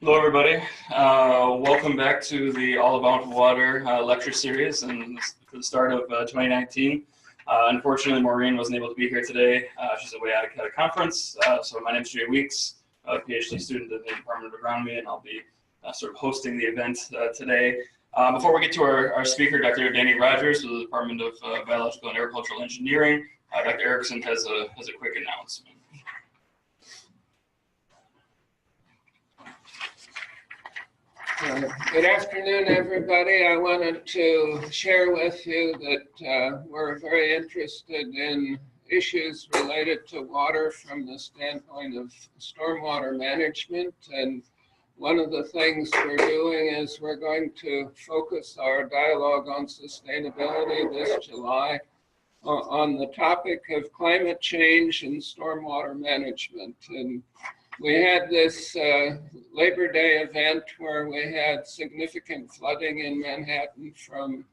Hello, everybody. Welcome back to the All About Water lecture series and for the start of 2019. Unfortunately, Maureen wasn't able to be here today. She's away at a conference. So my name is Jay Weeks, a PhD student in the Department of Agronomy, and I'll be sort of hosting the event today. Before we get to our speaker, Dr. Danny Rogers with the Department of Biological and Agricultural Engineering, Dr. Erickson has a quick announcement. Good afternoon, everybody. I wanted to share with you that we're very interested in issues related to water from the standpoint of stormwater management. And one of the things we're doing is we're going to focus our dialogue on sustainability this July on the topic of climate change and stormwater management. And we had this Labor Day event where we had significant flooding in Manhattan from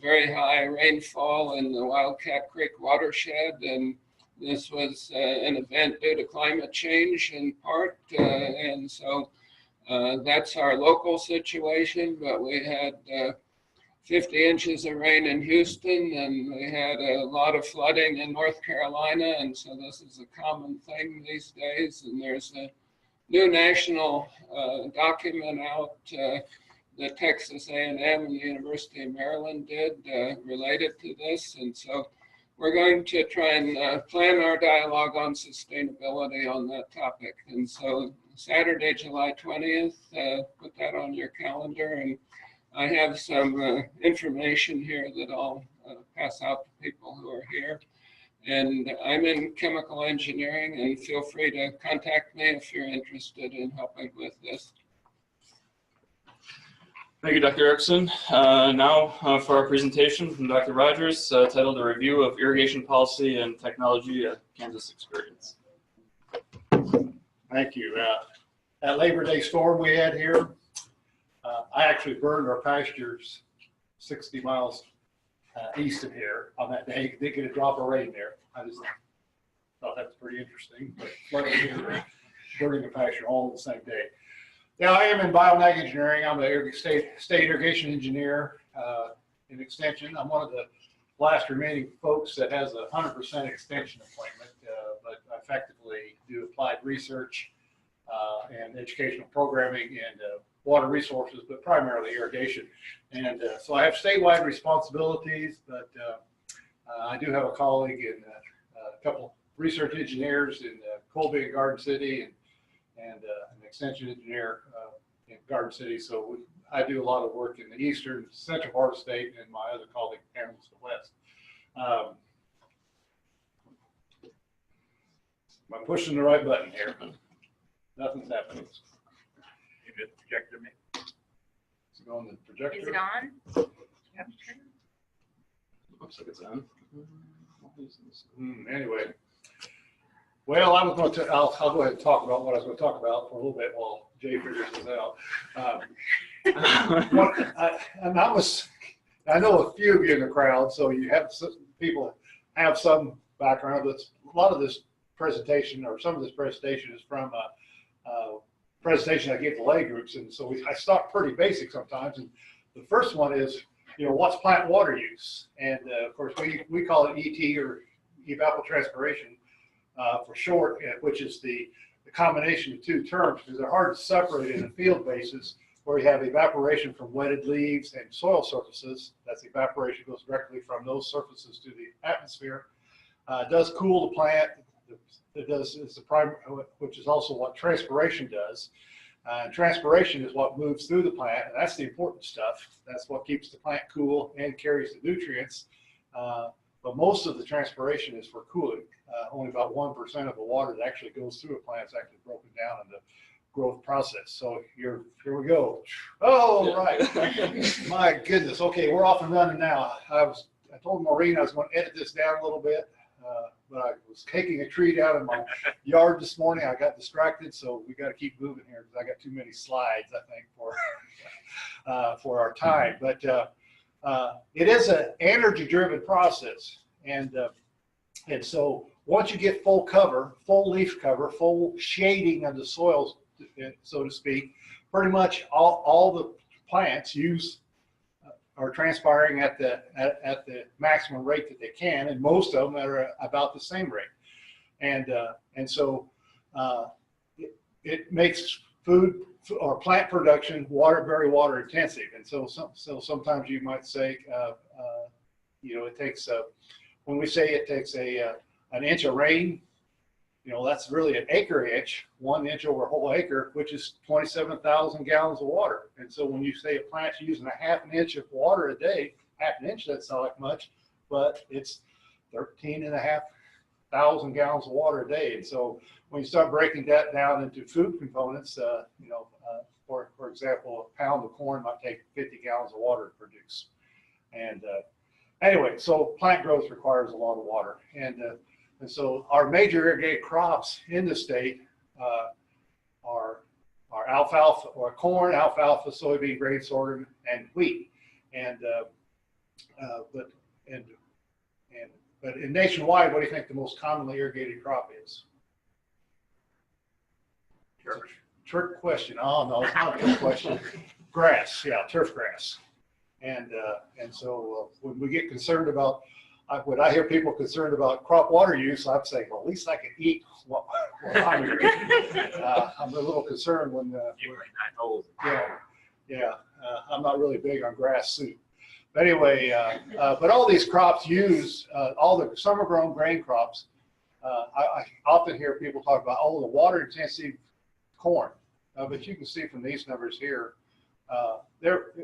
very high rainfall in the Wildcat Creek watershed. And this was an event due to climate change in part. And so that's our local situation, but we had 50 inches of rain in Houston, and we had a lot of flooding in North Carolina, and so this is a common thing these days. And there's a new national document out that Texas A&M and the University of Maryland did related to this, and so we're going to try and plan our dialogue on sustainability on that topic. And so Saturday, July 20th, put that on your calendar, and I have some information here that I'll pass out to people who are here. And I'm in chemical engineering, and feel free to contact me if you're interested in helping with this. Thank you, Dr. Erickson. Now for our presentation from Dr. Rogers, titled A Review of Irrigation Policy and Technology at Kansas Experience. Thank you. That Labor Day storm we had here, I actually burned our pastures 60 miles east of here on that day. Didn't get a drop of rain there. I just thought that was pretty interesting. But flooding here, burning a pasture all the same day. Yeah, I am in bio-ag engineering. I'm a state irrigation engineer in extension. I'm one of the last remaining folks that has a 100% extension appointment, but I effectively do applied research and educational programming and water resources, but primarily irrigation. And so I have statewide responsibilities, but I do have a colleague and a couple research engineers in Colby and Garden City, and an extension engineer in Garden City. So I do a lot of work in the eastern, central part of the state, and my other colleague handles the west. Am I pushing the right button here? Nothing's happening. You did the projector me? Is it on the projector? Is it on? Looks like it's on. Anyway, well, I was going to. I'll go ahead and talk about what I was going to talk about for a little bit while Jay figures this out. I know a few of you in the crowd, so you have some people have some background. But a lot of this presentation, or some of this presentation, is from a presentation I give to lay groups, and so I start pretty basic sometimes. And the first one is, what's plant water use? And of course, we call it ET, or Evapotranspiration for short, which is the combination of two terms, because they're hard to separate in a field basis, where you have evaporation from wetted leaves and soil surfaces. That's evaporation, goes directly from those surfaces to the atmosphere. It does cool the plant. It's the primary, which is also what transpiration does. Transpiration is what moves through the plant, and that's the important stuff. That's what keeps the plant cool and carries the nutrients. But most of the transpiration is for cooling. Only about 1% of the water that actually goes through a plant is actually broken down in the growth process. So here we go. Oh, yeah. Right. My goodness. Okay, we're off and running now. I told Maureen I was going to edit this down a little bit. But I was taking a tree down in my yard this morning. I got distracted, so we got to keep moving here because I got too many slides, I think, for our time. But it is an energy-driven process, and so once you get full cover, full leaf cover, full shading of the soil, so to speak, pretty much all the plants are transpiring at the maximum rate that they can, and most of them are about the same rate. And so it makes food or plant production very water intensive. And so sometimes you might say, you know, it takes when we say it takes an inch of rain, you know, that's really an acre inch, 1 inch over a whole acre, which is 27,000 gallons of water. And so when you say a plant's using a half an inch of water a day, half an inch, that's not like much, but it's 13,500 gallons of water a day. And so when you start breaking that down into food components, you know, for example, a pound of corn might take 50 gallons of water to produce. And anyway, so plant growth requires a lot of water. And so our major irrigated crops in the state are alfalfa or corn, alfalfa, soybean, grain, sorghum, and wheat. But in nationwide, what do you think the most commonly irrigated crop is? Trick question. Oh no, it's not a trick question. Grass, yeah, turf grass. And so when we get concerned about, when I hear people concerned about crop water use, I'm saying, well, at least I can eat what I'm eating. I'm a little concerned when I'm not really big on grass soup. But anyway, but all these crops use, all the summer-grown grain crops, I often hear people talk about, oh, the water-intensive corn. But you can see from these numbers here, they're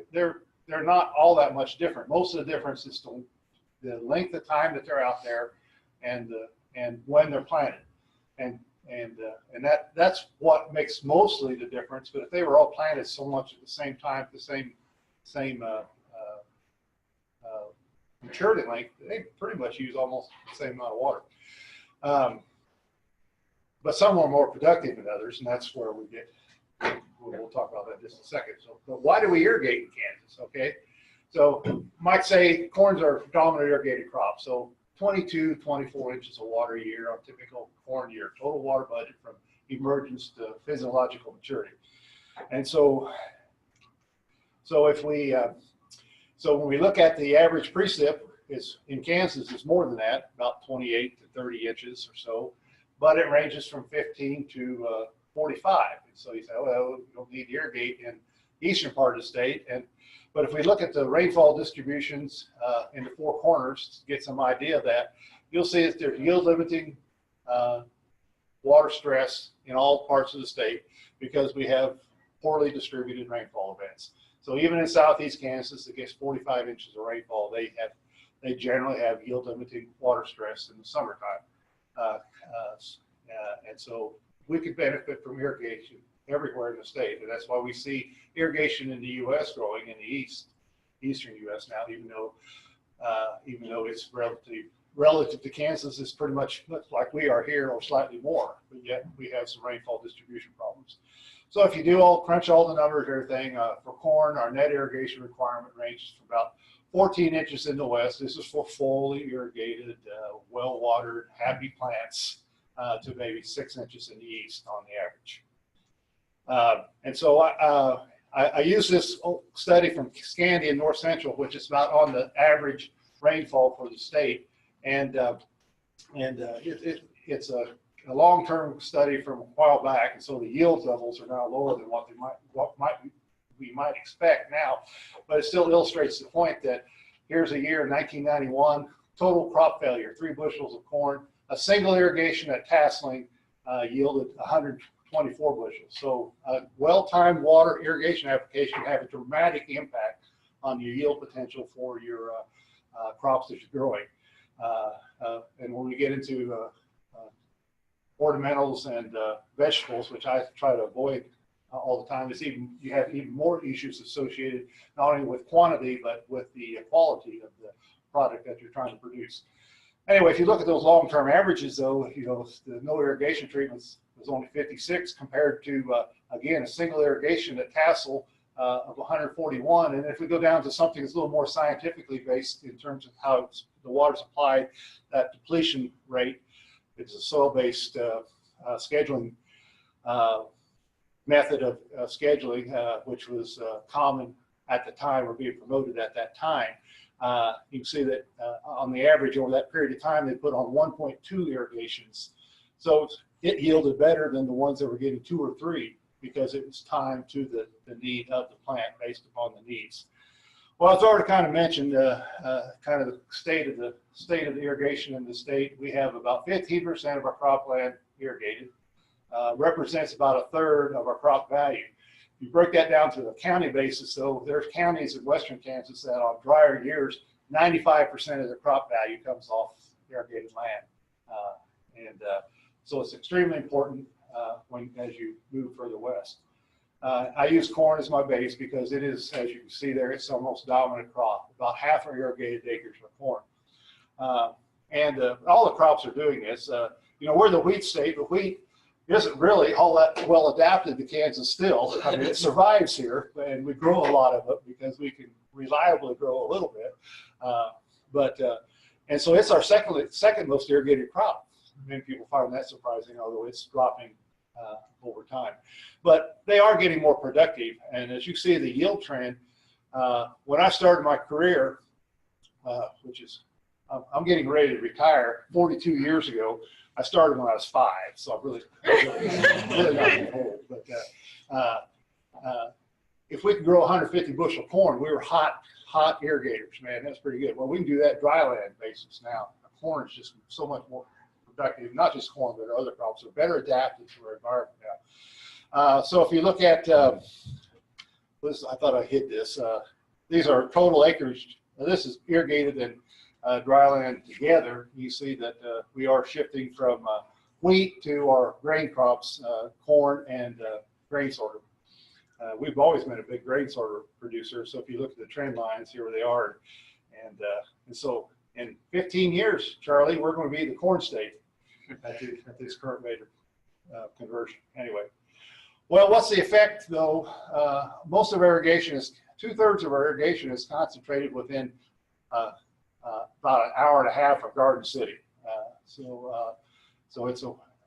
not all that much different. Most of the difference is the length of time that they're out there, and when they're planted, and that's what makes mostly the difference. But if they were all planted so much at the same time, the same maturity length, they pretty much use almost the same amount of water. But some are more productive than others, and that's where we get. We'll talk about that in just a second. So, but why do we irrigate in Kansas? Okay, so might say corns are dominant irrigated crop. So 22, 24 inches of water a year on typical corn year. Total water budget from emergence to physiological maturity. And so if we so when we look at the average precip, is in Kansas is more than that, about 28 to 30 inches or so, but it ranges from 15 to 45. And so you say, well, you don't need to irrigate in the eastern part of the state. But if we look at the rainfall distributions in the four corners to get some idea of that, you'll see that there's yield limiting water stress in all parts of the state because we have poorly distributed rainfall events. So even in southeast Kansas that gets 45 inches of rainfall, they generally have yield limiting water stress in the summertime. And so we could benefit from irrigation everywhere in the state. And that's why we see irrigation in the U.S. growing in the eastern U.S. now, even though it's relative to Kansas is pretty much like we are here or slightly more, but yet we have some rainfall distribution problems. So if you crunch all the numbers, everything, for corn, our net irrigation requirement ranges from about 14 inches in the west. This is for fully irrigated, well-watered, happy plants, to maybe 6 inches in the east on the average. And so I use this study from Scandia in North Central, which is about on the average rainfall for the state. And it's a long-term study from a while back, and so the yield levels are now lower than what we might expect now. But it still illustrates the point that here's a year in 1991, total crop failure, 3 bushels of corn. A single irrigation at tasseling yielded 124 bushels. So a well-timed water irrigation application have a dramatic impact on your yield potential for your crops that you're growing. And when we get into ornamentals and vegetables, which I try to avoid all the time, you have even more issues associated not only with quantity but with the quality of the product that you're trying to produce. Anyway, if you look at those long-term averages, though, the no irrigation treatments was only 56 compared to, again, a single irrigation at tassel of 141. And if we go down to something that's a little more scientifically based in terms of how the water's applied, that depletion rate, it's a soil-based scheduling method of scheduling, which was common at the time or being promoted at that time. You can see that on the average over that period of time, they put on 1.2 irrigations. So it yielded better than the ones that were getting 2 or 3 because it was timed to the need of the plant based upon the needs. Well, it's already kind of mentioned kind of the state of the irrigation in the state. We have about 15% of our cropland irrigated. Represents about 1/3 of our crop value. If you break that down to the county basis, though, there's counties in western Kansas that on drier years, 95% of their crop value comes off irrigated land. So it's extremely important as you move further west. I use corn as my base because it is, as you can see there, it's our most dominant crop. About half our irrigated acres are corn. All the crops are doing this. You know, we're the wheat state, but wheat isn't really all that well adapted to Kansas still. I mean, it survives here, and we grow a lot of it because we can reliably grow a little bit. And so it's our second most irrigated crop. Many people find that surprising, although it's dropping over time. But they are getting more productive, and as you see the yield trend, when I started my career, which is, I'm getting ready to retire 42 years ago. I started when I was 5, so I'm really not old. But if we could grow 150 bushel corn, we were hot irrigators, man. That's pretty good. Well, we can do that dry land basis now. Corn is just so much more productive. Not just corn, but other crops are better adapted to our environment now. So if you look at this, I thought I hid this. These are total acreage. Now, this is irrigated and dry land together. You see that we are shifting from wheat to our grain crops, corn and grain sorghum. We've always been a big grain sorghum producer. So if you look at the trend lines, here where they are, and so in 15 years, Charlie, we're going to be the corn state at this current rate of conversion. Anyway, well, what's the effect though? Most of our irrigation is 2/3 of our irrigation is concentrated within about an hour and a half of Garden City.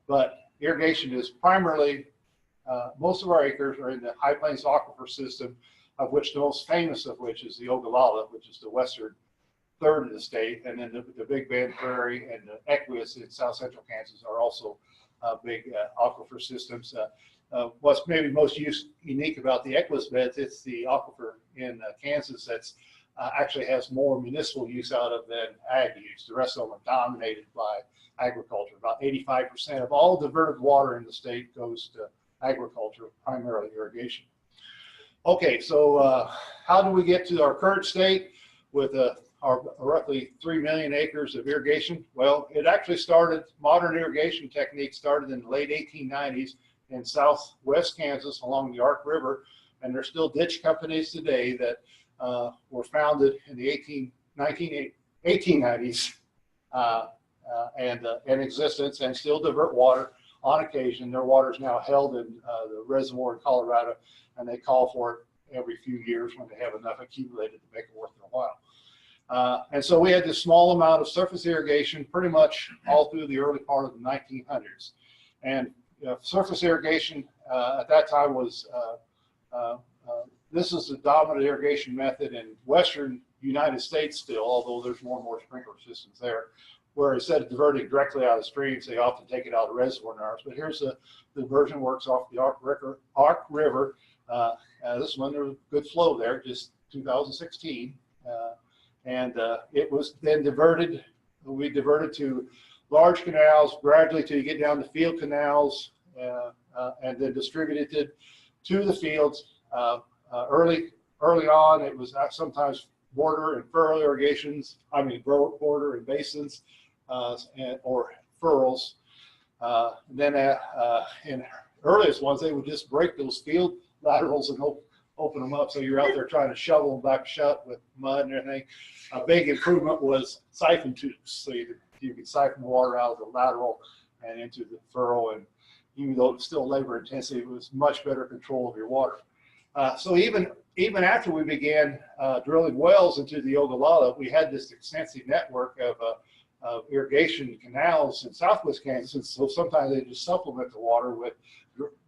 But irrigation is primarily, most of our acres are in the High Plains Aquifer System, of which the most famous of which is the Ogallala, which is the western 1/3 of the state, and then the Big Bend Prairie and the Equus in south central Kansas are also big aquifer systems. What's maybe most unique about the Equus beds, it's the aquifer in Kansas that's actually has more municipal use out of than ag use. The rest of them are dominated by agriculture. About 85% of all diverted water in the state goes to agriculture, primarily irrigation. Okay, so how do we get to our current state with our roughly 3 million acres of irrigation? Well, it actually started, modern irrigation techniques started in the late 1890s in southwest Kansas along the Ark River, and there's still ditch companies today that were founded in the 1890s and in existence and still divert water on occasion. Their water is now held in the reservoir in Colorado, and they call for it every few years when they have enough accumulated to make it worth their while. And so we had this small amount of surface irrigation pretty much all through the early part of the 1900s. And surface irrigation at that time was this is the dominant irrigation method in western United States still, although there's more and more sprinkler systems there, where instead of diverting directly out of streams, they often take it out of reservoirs. But here's the diversion works off the Ark River. This one, there was good flow there, just 2016. It was then diverted. We diverted to large canals gradually till you get down to field canals, and then distributed it to the fields. Early on, it was sometimes border and furrow irrigations. I mean, border and basins, or furrows. Then in earliest ones, they would just break those field laterals and open them up. So you're out there trying to shovel them back shut with mud and everything. A big improvement was siphon tubes. So you could siphon water out of the lateral and into the furrow. And even though it's still labor intensive, it was much better control of your water. So even after we began drilling wells into the Ogallala, we had this extensive network of irrigation canals in southwest Kansas. And so sometimes they just supplement the water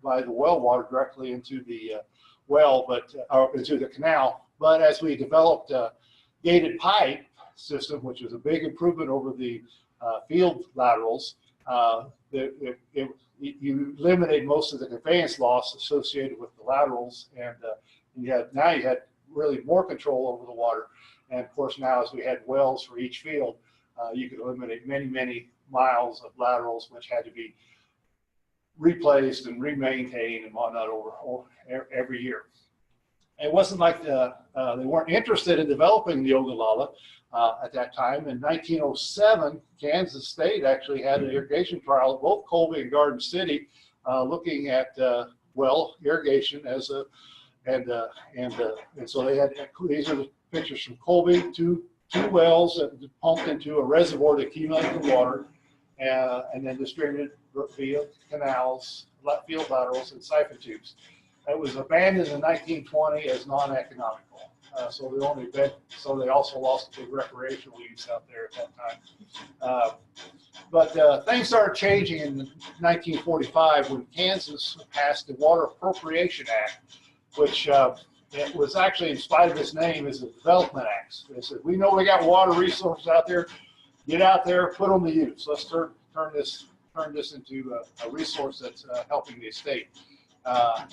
by the well water directly into the well, but or into the canal. But as we developed gated pipe system, which was a big improvement over the field laterals, you eliminate most of the conveyance loss associated with the laterals, and now you had really more control over the water. And of course, now as we had wells for each field, you could eliminate many miles of laterals, which had to be replaced and remaintained and whatnot over every year. It wasn't like they weren't interested in developing the Ogallala at that time. In 1907, Kansas State actually had an irrigation trial at both Colby and Garden City, looking at well irrigation as a and so they had, these are the pictures from Colby, two wells that pumped into a reservoir to accumulate the water, and then distributed via canals, field laterals, and siphon tubes. It was abandoned in 1920 as non-economical. So they also lost a big recreational use out there at that time. But things started changing in 1945 when Kansas passed the Water Appropriation Act, which it was actually, in spite of its name, is a development act. They said, we know we got water resources out there. Get out there, put them to use. Let's turn this into a resource that's helping the estate.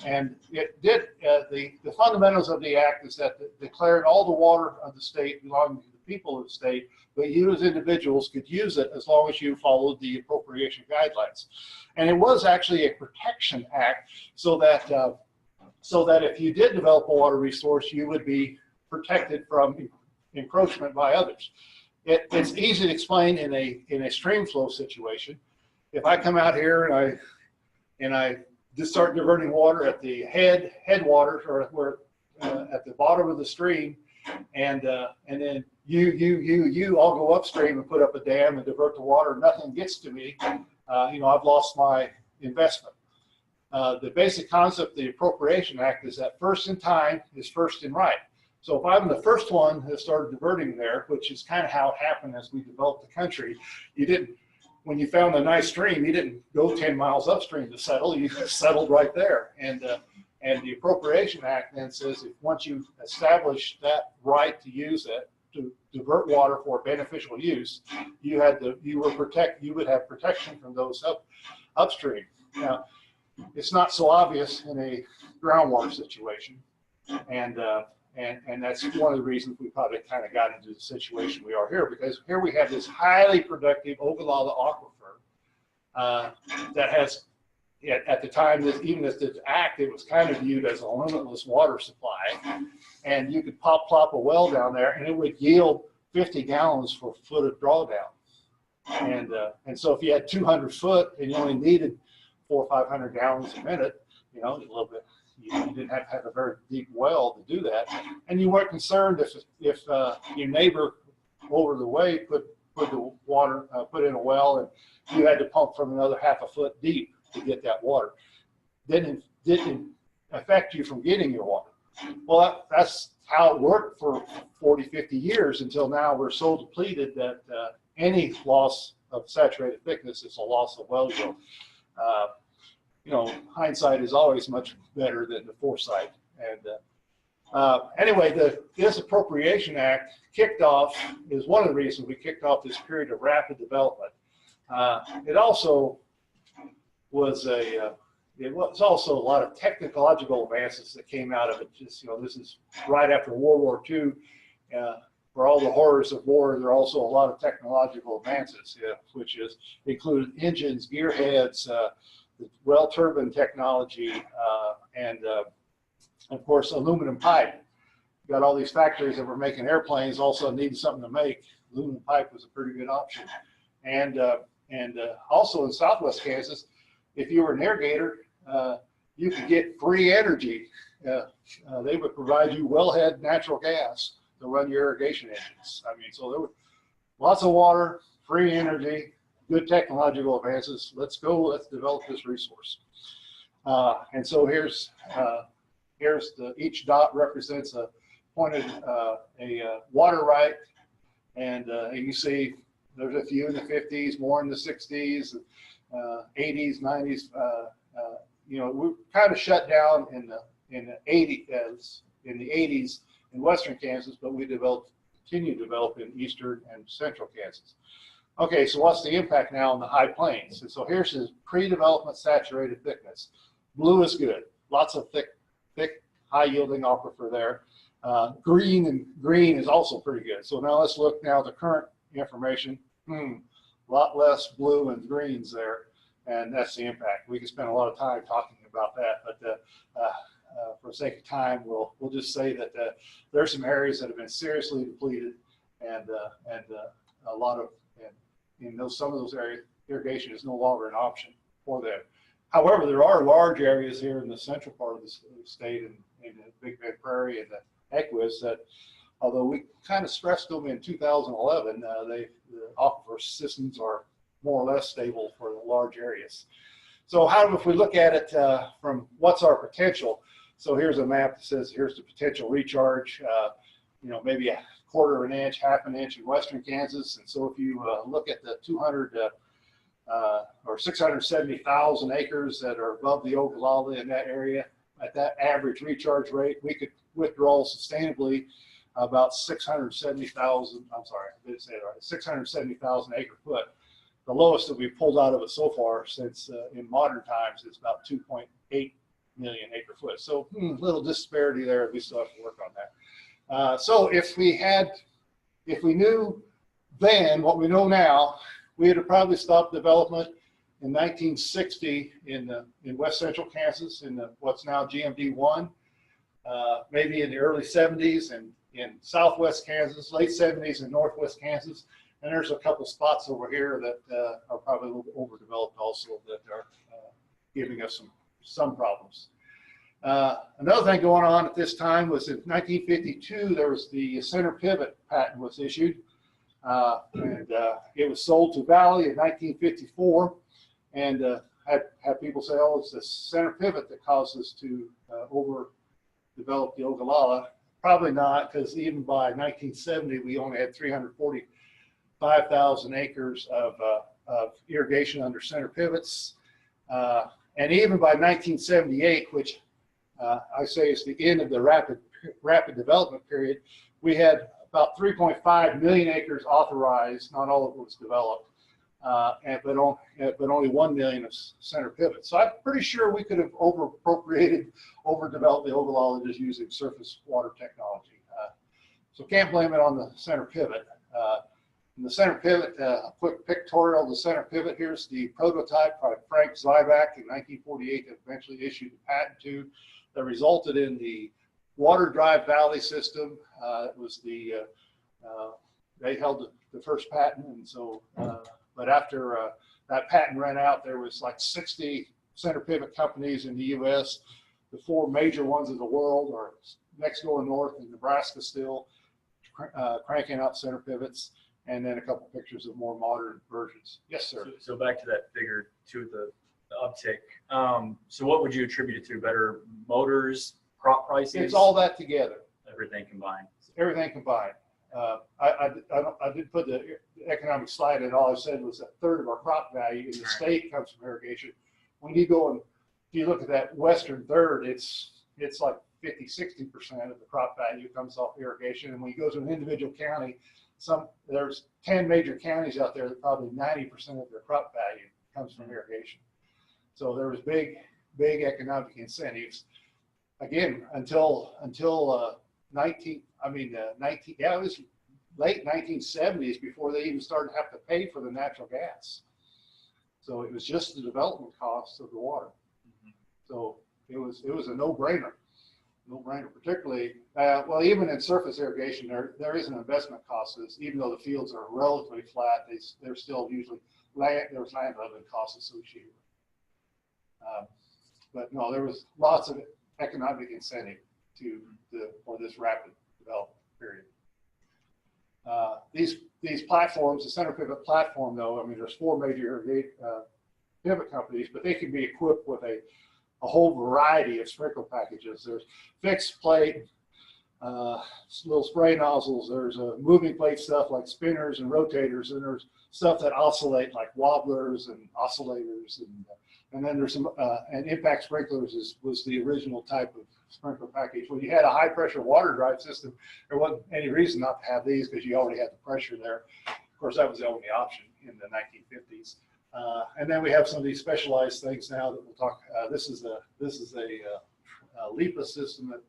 And it did, the fundamentals of the act is that it declared all the water of the state belonging to the people of the state, but you as individuals could use it as long as you followed the appropriation guidelines. And it was actually a protection act, so that if you did develop a water resource, you would be protected from encroachment by others. It's easy to explain in a stream flow situation. If I come out here and I just start diverting water at the headwaters, or where at the bottom of the stream, and then you all go upstream and put up a dam and divert the water, nothing gets to me. I've lost my investment. The basic concept of the Appropriation Act is that first in time is first in right. So if I'm the first one that started diverting there, which is kind of how it happened as we developed the country, when you found a nice stream, you didn't go 10 miles upstream to settle, you settled right there. And the Appropriation Act then says if once you establish that right to use it, to divert water for beneficial use, you would have protection from those upstream. Now, it's not so obvious in a groundwater situation, and that's one of the reasons we probably kind of got into the situation we are here, because here we have this highly productive Ogallala aquifer that has, at the time, even as the act, it was kind of viewed as a limitless water supply, and you could plop a well down there, and it would yield 50 gallons for a foot of drawdown. And so if you had 200 foot and you only needed 400 or 500 gallons a minute, a little bit. You didn't have to have a very deep well to do that, and you weren't concerned if your neighbor over the way put in a well and you had to pump from another half a foot deep to get that water. Didn't affect you from getting your water. Well, that's how it worked for 40, 50 years until now we're so depleted that any loss of saturated thickness is a loss of well yield. Hindsight is always much better than the foresight. And anyway, this Appropriation Act is one of the reasons we kicked off this period of rapid development. It also was also a lot of technological advances that came out of it. This is right after World War II. For all the horrors of war, there are also a lot of technological advances, which included engines, gearheads, the well turbine technology, and of course aluminum pipe. You got all these factories that were making airplanes, also needed something to make. Aluminum pipe was a pretty good option. And also in Southwest Kansas, if you were an irrigator, you could get free energy. They would provide you wellhead natural gas to run your irrigation engines. So there were lots of water, free energy, good technological advances. Let's develop this resource. And so here's each dot represents a pointed a water right, and you see there's a few in the 50s, more in the 60s, 80s, 90s. you know, we kind of shut down in the 80s in western Kansas, but we continue to develop in eastern and central Kansas. Okay, so what's the impact now on the high plains? And so here's his pre-development saturated thickness. Blue is good, lots of thick, high yielding aquifer there. Green is also pretty good. So now let's look now at the current information. A lot less blue and greens there, and that's the impact. We could spend a lot of time talking about that, but for the sake of time, we'll just say that there are some areas that have been seriously depleted, and a lot of, some of those areas, irrigation is no longer an option for them. However, there are large areas here in the central part of the state, in the Big Bend Prairie and the Equus, that although we kind of stressed them in 2011, the aquifer systems are more or less stable for the large areas. So if we look at it from what's our potential? So here's a map that says here's the potential recharge, maybe a quarter of an inch, half an inch in western Kansas. And so if you look at the 200 or 670,000 acres that are above the Ogallala in that area, at that average recharge rate, we could withdraw sustainably about 670,000, I'm sorry, I didn't say it right, 670,000 acre foot. The lowest that we've pulled out of it so far since in modern times is about 2.8 million acre foot. So a little disparity there. We still have to work on that. So if we knew then what we know now, we would have probably stopped development in 1960 in west central Kansas in what's now GMD 1, maybe in the early 70s and in southwest Kansas, late 70s in northwest Kansas. And there's a couple spots over here that are probably a little bit overdeveloped also that are giving us some problems. Another thing going on at this time was in 1952, there was the center pivot patent was issued. And it was sold to Valley in 1954, and had people say, oh, it's the center pivot that caused us to overdevelop the Ogallala. Probably not, because even by 1970, we only had 345,000 acres of irrigation under center pivots. And even by 1978, which I say is the end of the rapid development period, we had about 3.5 million acres authorized. Not all of it was developed, but only 1 million of center pivots. So I'm pretty sure we could have overdeveloped the Ogallala just using surface water technology. So can't blame it on the center pivot. In the center pivot, a quick pictorial of the center pivot. Here's the prototype by Frank Zyvac in 1948 that eventually issued the patent to, that resulted in the Water Drive Valley system. It was they held the first patent, and so, but after that patent ran out, there was like 60 center pivot companies in the U.S. The 4 major ones in the world are next door north in Nebraska still, cranking out center pivots, and then a couple pictures of more modern versions. Yes, sir. So back to that figure 2, the uptick. So what would you attribute it to? Better motors, crop prices? It's all that together. Everything combined. Everything combined. I did put the economic slide in. All I said was a third of our crop value in the state comes from irrigation. When you go and if you look at that western third, it's like 50–60% of the crop value comes off irrigation. And when you go to an individual county, there's 10 major counties out there that probably 90% of their crop value comes from irrigation. So there was big economic incentives. Again, until it was late 1970s before they even started to have to pay for the natural gas. So it was just the development costs of the water. So it was a no-brainer, particularly, well, even in surface irrigation, there is an investment cost. Even though the fields are relatively flat, there's still usually there's land development costs associated. But no, there was lots of economic incentive for this rapid development period. These platforms, the center pivot platform, though, I mean, there's 4 major pivot companies, but they can be equipped with a whole variety of sprinkler packages. There's fixed plate, little spray nozzles. There's moving plate stuff like spinners and rotators, and there's stuff that oscillate like wobblers and oscillators, And then there's some, and impact sprinklers was the original type of sprinkler package. When you had a high pressure water drive system, there wasn't any reason not to have these because you already had the pressure there. Of course, that was the only option in the 1950s. And then we have some of these specialized things now that we'll talk. This is a leafless system that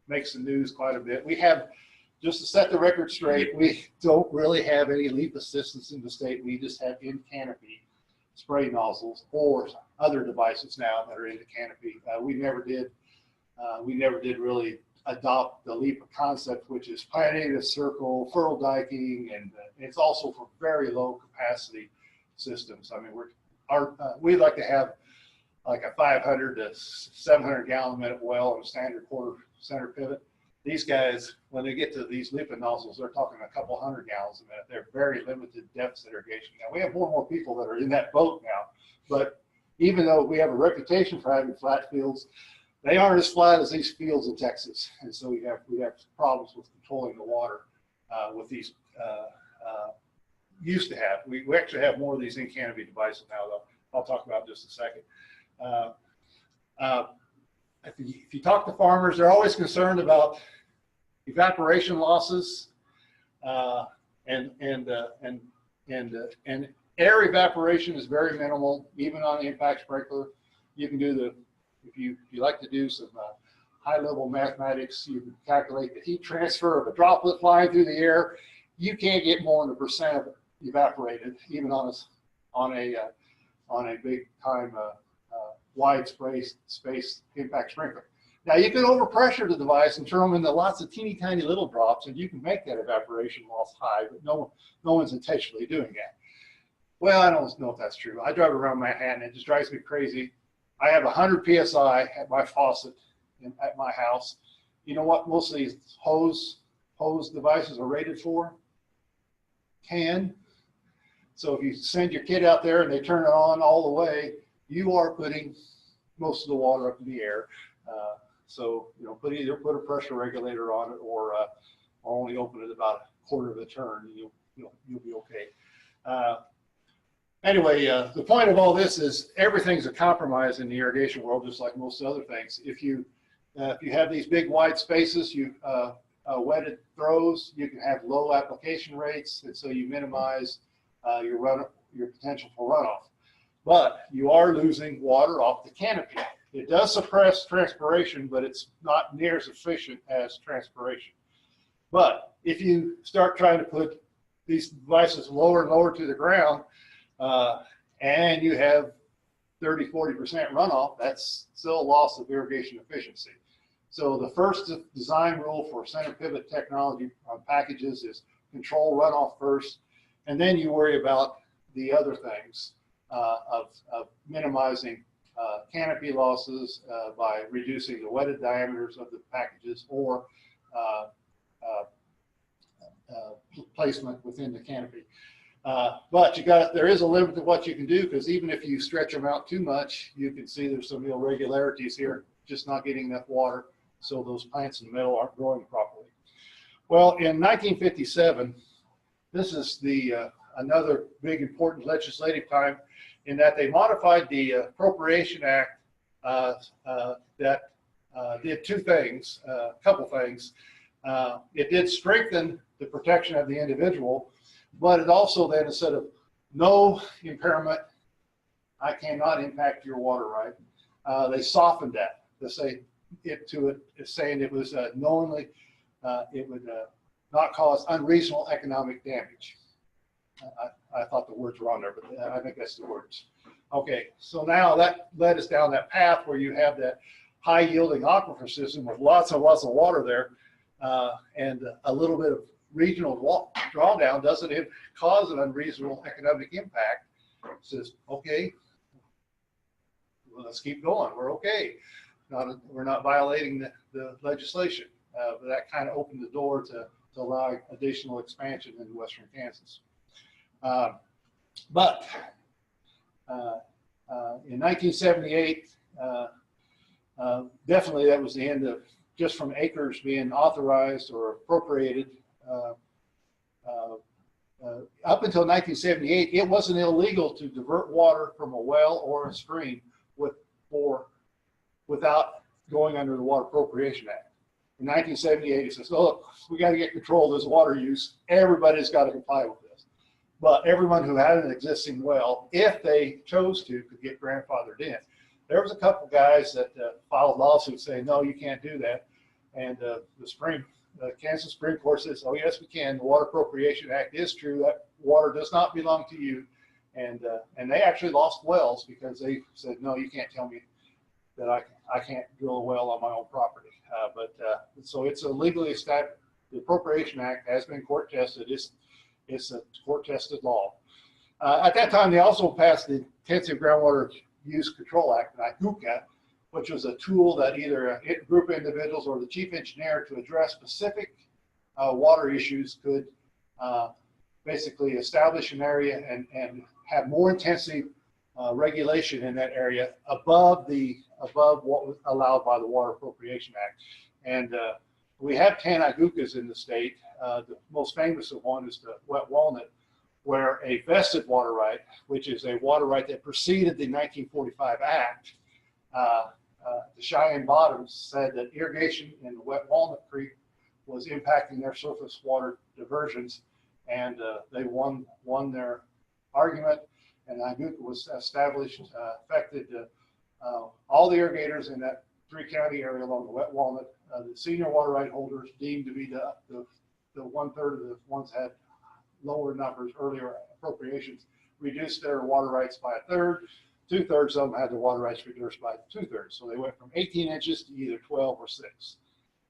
makes the news quite a bit. We have, just to set the record straight, we don't really have any leafless systems in the state. We just have in canopy spray nozzles or other devices now that are in the canopy. We never did really adopt the LEPA concept, which is planting a circle, furrow diking, and it's also for very low capacity systems. I mean, we'd like to have like a 500 to 700 gallon a minute well on a standard quarter center pivot. These guys, when they get to these LEPA nozzles, they're talking a couple hundred gallons a minute. They're very limited depth irrigation. Now, we have more and more people that are in that boat now, but even though we have a reputation for having flat fields, they aren't as flat as these fields in Texas. And so we have problems with controlling the water with these used to have. We actually have more of these in canopy devices now, though. I'll talk about in just a second. If you talk to farmers, they're always concerned about evaporation losses and air evaporation is very minimal, even on the impact sprinkler. You can do if you like to do some high-level mathematics, you can calculate the heat transfer of a droplet flying through the air. You can't get more than 1% of it evaporated, even on a big time wide space impact sprinkler. Now you can overpressure the device and turn them into lots of teeny tiny little drops, and you can make that evaporation loss high, but no one's intentionally doing that. Well, I don't know if that's true. I drive around Manhattan, it just drives me crazy. I have 100 PSI at my faucet at my house. You know what most of these hose devices are rated for? 10. So if you send your kid out there and they turn it on all the way, you are putting most of the water up in the air. So either put a pressure regulator on it or only open it about a quarter of a turn, and you'll be okay. Anyway, the point of all this is everything's a compromise in the irrigation world, just like most other things. If you have these big wide spaces, wetted throws, you can have low application rates, and so you minimize your potential for runoff. But you are losing water off the canopy. It does suppress transpiration, but it's not near as efficient as transpiration. But if you start trying to put these devices lower and lower to the ground, and you have 30–40% runoff, that's still a loss of irrigation efficiency. So the first design rule for center pivot technology on packages is control runoff first, and then you worry about the other things of minimizing canopy losses by reducing the wetted diameters of the packages or placement within the canopy. But there is a limit to what you can do, because even if you stretch them out too much, you can see there's some irregularities here, just not getting enough water, so those plants in the middle aren't growing properly. Well, in 1957, this is another big important legislative time, in that they modified the Appropriation Act that did two things, a couple things. It did strengthen the protection of the individual, but it also then, instead of no impairment, I cannot impact your water right, they softened that. They say saying it was knowingly, it would not cause unreasonable economic damage. I thought the words were on there, but I think that's the words. Okay, so now that led us down that path where you have that high yielding aquifer system with lots and lots of water there, and a little bit of regional drawdown doesn't cause an unreasonable economic impact. It says, okay, well, let's keep going. We're okay. We're not violating the legislation. But that kind of opened the door to allow additional expansion in western Kansas. But in 1978, definitely that was the end of just from acres being authorized or appropriated. Up until 1978, it wasn't illegal to divert water from a well or a stream without going under the Water Appropriation Act. In 1978, he says, "Look, we got to get control of this water use. Everybody's got to comply with this." But everyone who had an existing well, if they chose to, could get grandfathered in. There was a couple guys that filed lawsuits saying, "No, you can't do that." And the Kansas Supreme Court says, "Oh, yes, we can. The Water Appropriation Act is true. That water does not belong to you." And they actually lost wells because they said, "No, you can't tell me that I can't drill a well on my own property." So it's a legally established. The Appropriation Act has been court tested. It's a court tested law. At that time, they also passed the Intensive Groundwater Use Control Act, NICUCA, which was a tool that either a group of individuals or the chief engineer to address specific water issues could basically establish an area and have more intensive regulation in that area above what was allowed by the Water Appropriation Act. And we have 10 NICUCAs in the state. The most famous of one is the Wet Walnut, where a vested water right, which is a water right that preceded the 1945 Act, the Cheyenne Bottoms said that irrigation in the Wet Walnut Creek was impacting their surface water diversions, and they won their argument, and NICUCA was established, affected all the irrigators in that 3-county area along the Wet Walnut. The senior water right holders deemed to be the 1/3 of the ones that had lower numbers, earlier appropriations, reduced their water rights by 1/3. 2/3 of them had their water rights reduced by 2/3. So they went from 18 inches to either 12 or 6.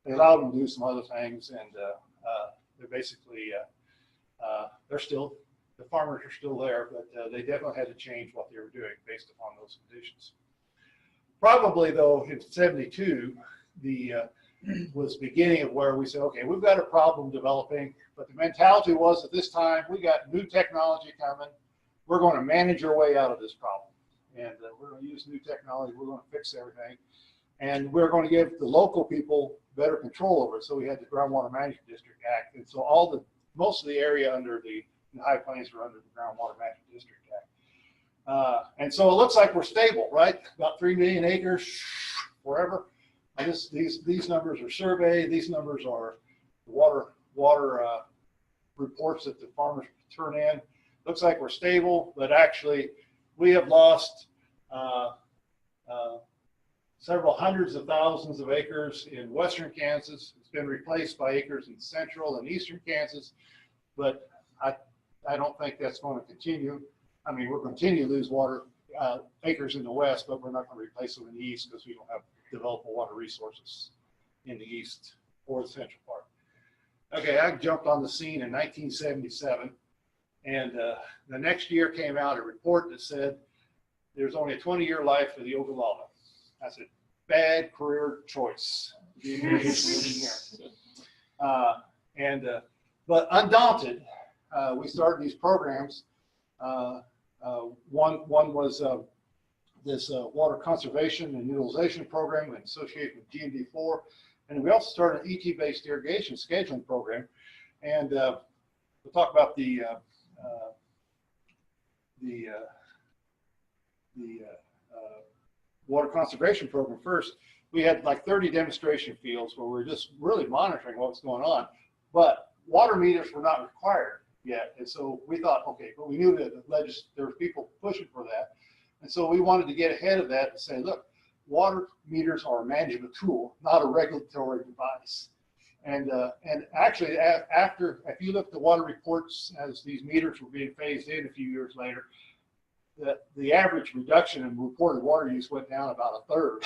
They allowed them to do some other things, and they're basically, the farmers are still there, but they definitely had to change what they were doing based upon those conditions. Probably though, in 72, was beginning of where we said, okay, we've got a problem developing, but the mentality was at this time, we got new technology coming. We're going to manage our way out of this problem. And we're going to use new technology. We're going to fix everything. And we're going to give the local people better control over it. So we had the Groundwater Management District Act. And so most of the area under the High Plains were under the Groundwater Management District Act. And so it looks like we're stable, right? About 3 million acres forever. And these numbers are surveyed. These numbers are water reports that the farmers turn in. Looks like we're stable, but actually we have lost several hundreds of thousands of acres in western Kansas. It's been replaced by acres in central and eastern Kansas, but I don't think that's going to continue. I mean, we're going to continue to lose water acres in the west, but we're not going to replace them in the east because we don't have developable water resources in the east or the central part. Okay, I jumped on the scene in 1977, and the next year came out a report that said there's only a 20-year life for the Ogallala. I said, bad career choice. But undaunted, we started these programs. One was this water conservation and utilization program associated with GMD4. And we also started an ET-based irrigation scheduling program. And we'll talk about the water conservation program first. We had like 30 demonstration fields where we were just really monitoring what was going on. But water meters were not required yet. And so we thought, okay, but we knew that there were people pushing for that. And so we wanted to get ahead of that and say, look, water meters are a management tool, not a regulatory device. And actually, if you look at the water reports as these meters were being phased in a few years later, the average reduction in reported water use went down about 1/3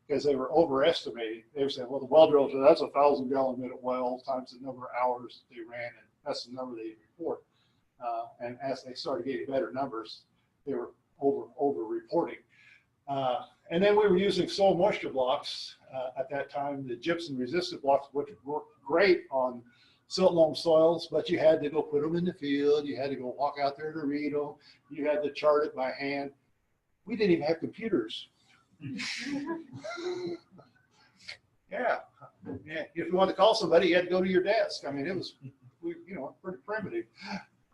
because they were overestimating. They were saying, well, the well drillers, that's 1,000 gallon minute well times the number of hours that they ran, and that's the number they report. And as they started getting better numbers, they were over reporting. And then we were using soil moisture blocks at that time, the gypsum resistant blocks, which worked great on silt loam soils, but you had to go put them in the field. You had to go walk out there to read them. You had to chart it by hand. We didn't even have computers. Yeah. If you wanted to call somebody, you had to go to your desk. I mean, it was, pretty primitive.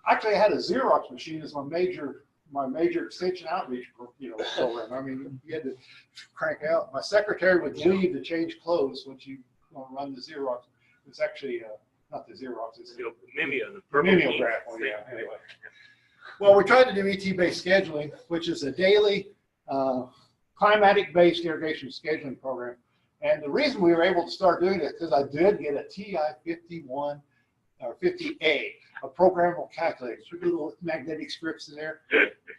Actually, I had a Xerox machine as my major my major extension outreach, program. I mean, you had to crank out. My secretary would leave to change clothes when she run the Xerox. It's actually not the Xerox. It's the mimeograph. Oh, yeah. Anyway. Well, we tried to do ET-based scheduling, which is a daily climatic-based irrigation scheduling program. And the reason we were able to start doing it is because I did get a TI 51 or 50A, a programmable calculator. So little magnetic strips in there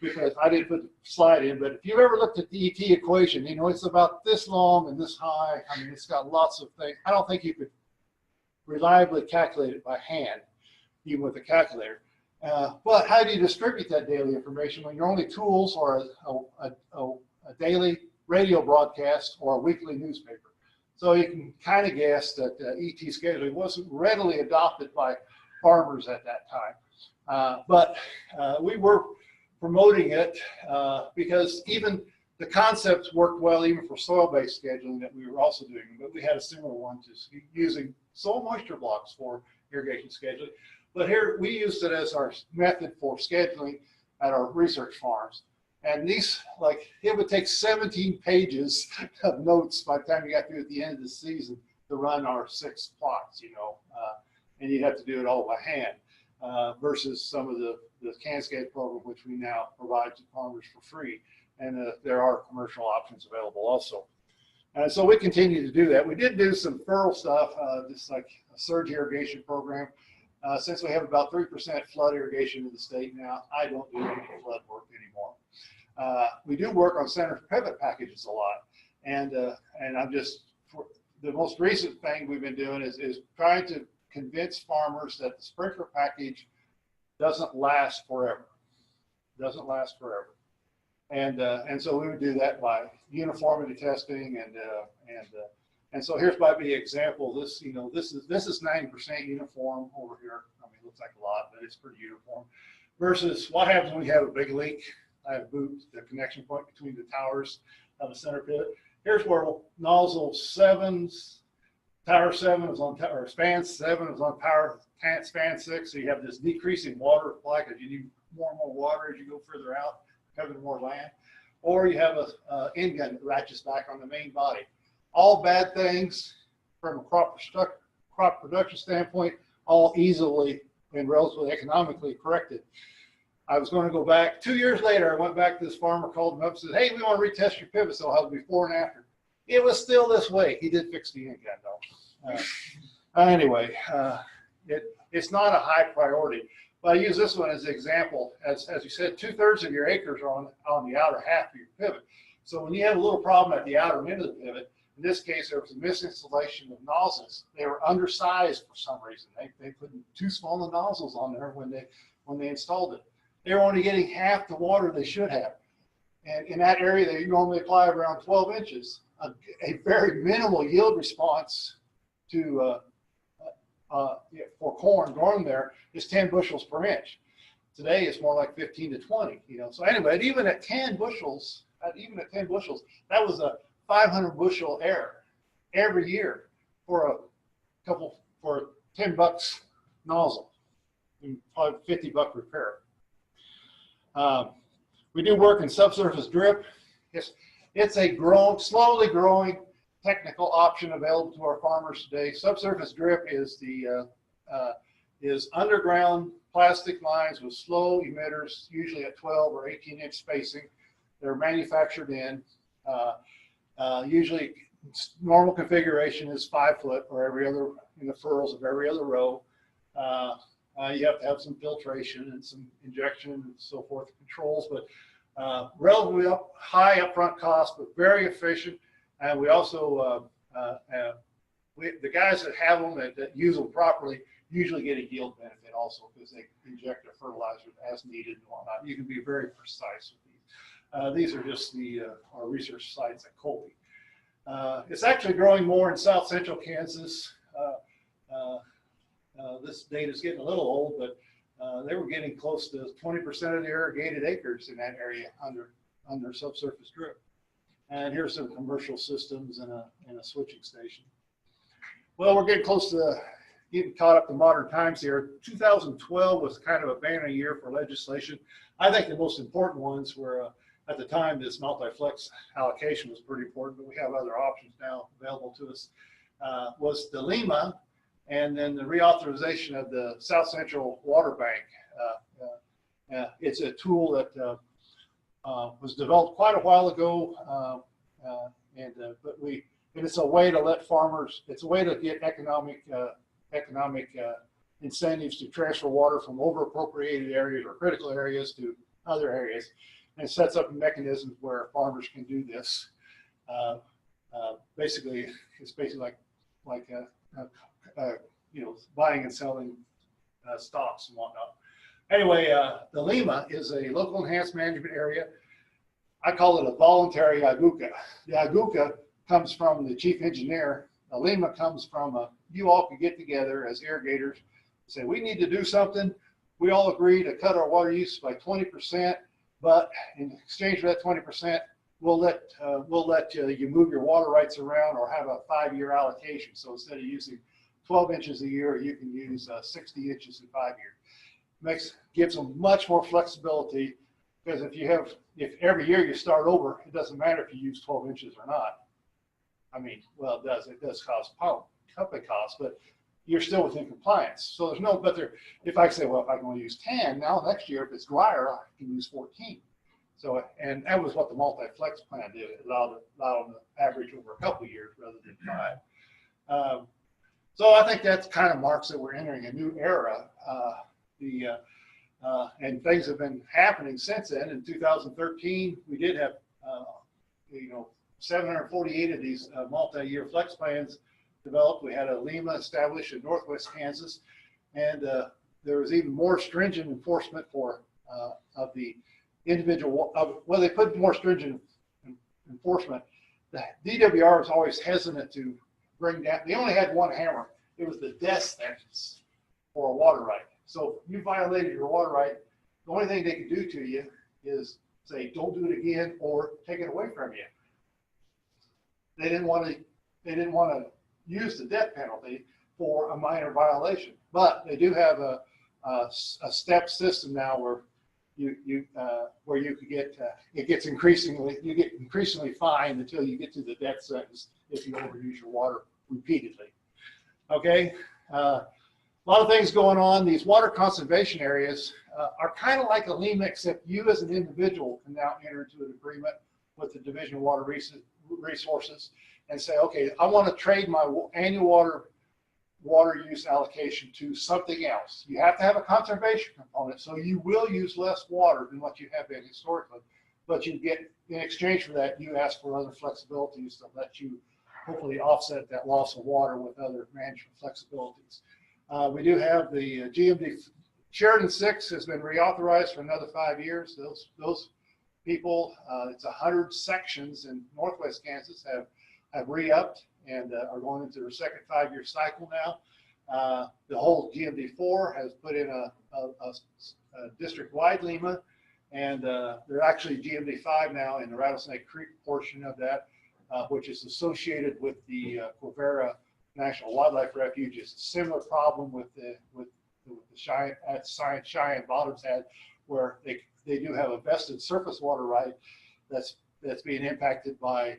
because I didn't put the slide in. But if you've ever looked at the ET equation, you know, it's about this long and this high. I mean, it's got lots of things. I don't think you could reliably calculate it by hand, even with a calculator. But how do you distribute that daily information when your only tools are a daily radio broadcast or a weekly newspaper? So you can kind of guess that ET scheduling wasn't readily adopted by farmers at that time. But we were promoting it because even the concepts worked well even for soil-based scheduling that we were also doing. But we had a similar one to using soil moisture blocks for irrigation scheduling. But here we used it as our method for scheduling at our research farms. And these, like, it would take 17 pages of notes by the time you got through at the end of the season to run our 6 plots, you know, and you'd have to do it all by hand versus some of the CanSCAD program, which we now provide to farmers for free. And there are commercial options available also. And so we continue to do that. We did do some furrow stuff, just like a surge irrigation program. Since we have about 3% flood irrigation in the state now, I don't do any flood work anymore. We do work on center pivot packages a lot. And I'm just, for the most recent thing we've been doing is trying to convince farmers that the sprinkler package doesn't last forever. Doesn't last forever. And so we would do that by uniformity testing and so here's by the example. This, you know, this is 90% uniform over here. I mean, it looks like a lot, but it's pretty uniform. Versus what happens when you have a big leak. I have moved the connection point between the towers of the center pivot. Here's where nozzle 7's, tower 7 is on, or span 7 is on power span 6. So you have this decreasing water supply because you need more and more water as you go further out, covering more land. Or you have a end gun that ratchets back on the main body. All bad things from a crop production standpoint, all easily and relatively economically corrected. I was going to go back 2 years later. I went back to this farmer, called him up and said, hey, we want to retest your pivot. So I'll have before and after. It was still this way. He did fix the end gun though. Anyway, it's not a high priority. But I use this one as an example. As you said, 2/3 of your acres are on the outer half of your pivot. So when you have a little problem at the outer end of the pivot, in this case, there was a misinstallation of nozzles. They were undersized for some reason. They put too small the nozzles on there when they installed it. They were only getting half the water they should have. And in that area, they normally apply around 12 inches. A very minimal yield response to for corn growing there is 10 bushels per inch. Today, it's more like 15 to 20. You know, so anyway, even at 10 bushels, that was a 500 bushel error every year for $10 nozzle and probably $50 repair. We do work in subsurface drip. It's a slowly growing technical option available to our farmers today. Subsurface drip is is underground plastic lines with slow emitters, usually at 12 or 18-inch spacing. They're manufactured in. Usually normal configuration is 5 foot or every other in the furrows of every other row. You have to have some filtration and some injection and so forth controls, but relatively high upfront cost, but very efficient. And we also, the guys that have them that use them properly usually get a yield benefit also because they inject their fertilizer as needed and whatnot. You can be very precise with these. These are just our research sites at Colby. It's actually growing more in south central Kansas. This data is getting a little old, but they were getting close to 20% of the irrigated acres in that area under subsurface drip. And here's some commercial systems and a switching station. Well, we're getting close to getting caught up to modern times here. 2012 was kind of a banner year for legislation. I think the most important ones were, at the time, this multi-flex allocation was pretty important, but we have other options now available to us, was the LEMA, and then the reauthorization of the South Central Water Bank. It's a tool that was developed quite a while ago, but it's a way to let farmers, it's a way to get economic incentives to transfer water from over-appropriated areas or critical areas to other areas, and it sets up mechanisms where farmers can do this. Basically, it's basically like you know, buying and selling stocks and whatnot. Anyway, the LEMA is a local enhanced management area. I call it a voluntary IGUCA. The IGUCA comes from the chief engineer. The LEMA comes from you all can get together as irrigators, say we need to do something. We all agree to cut our water use by 20%, but in exchange for that 20%, we'll let you move your water rights around or have a 5-year allocation. So instead of using 12 inches a year, you can use 60 inches in 5 years. Gives them much more flexibility, because if every year you start over, it doesn't matter if you use 12 inches or not. I mean, well, it does cause company costs, but you're still within compliance. So there's no, if I say, well, if I can only use 10, now next year, if it's drier, I can use 14. So, and that was what the multi-flex plan did. It allowed them to average over a couple of years rather than 5. So I think that kind of marks that we're entering a new era. And things have been happening since then. In 2013, we did have, 748 of these multi-year flex plans developed. We had a LEMA established in Northwest Kansas, and there was even more stringent enforcement of the individual. Well, they put more stringent enforcement. The DWR was always hesitant to bring down. They only had one hammer. It was the death sentence for a water right. So if you violated your water right, the only thing they could do to you is say, don't do it again or take it away from you. They didn't want to use the death penalty for a minor violation, but they do have a step system now where you could get you get increasingly fined until you get to the death sentence if you overuse your water repeatedly. Okay. A lot of things going on. These water conservation areas are kind of like a LEMA, except you as an individual can now enter into an agreement with the Division of Water Resources and say, okay, I want to trade my annual water use allocation to something else. You have to have a conservation component, so you will use less water than what you have been historically, but you get, in exchange for that, you ask for other flexibilities to let you hopefully offset that loss of water with other management flexibilities. We do have the GMD. Sheridan 6 has been reauthorized for another 5 years. Those people, it's 100 sections in Northwest Kansas have re-upped and are going into their second 5-year cycle now. The whole GMD4 has put in a district-wide LEMA, and they're actually GMD5 now in the Rattlesnake Creek portion of that, which is associated with the Quivira National Wildlife Refuge. It's a similar problem with the Cheyenne Bottoms had, where they do have a vested surface water right that's being impacted by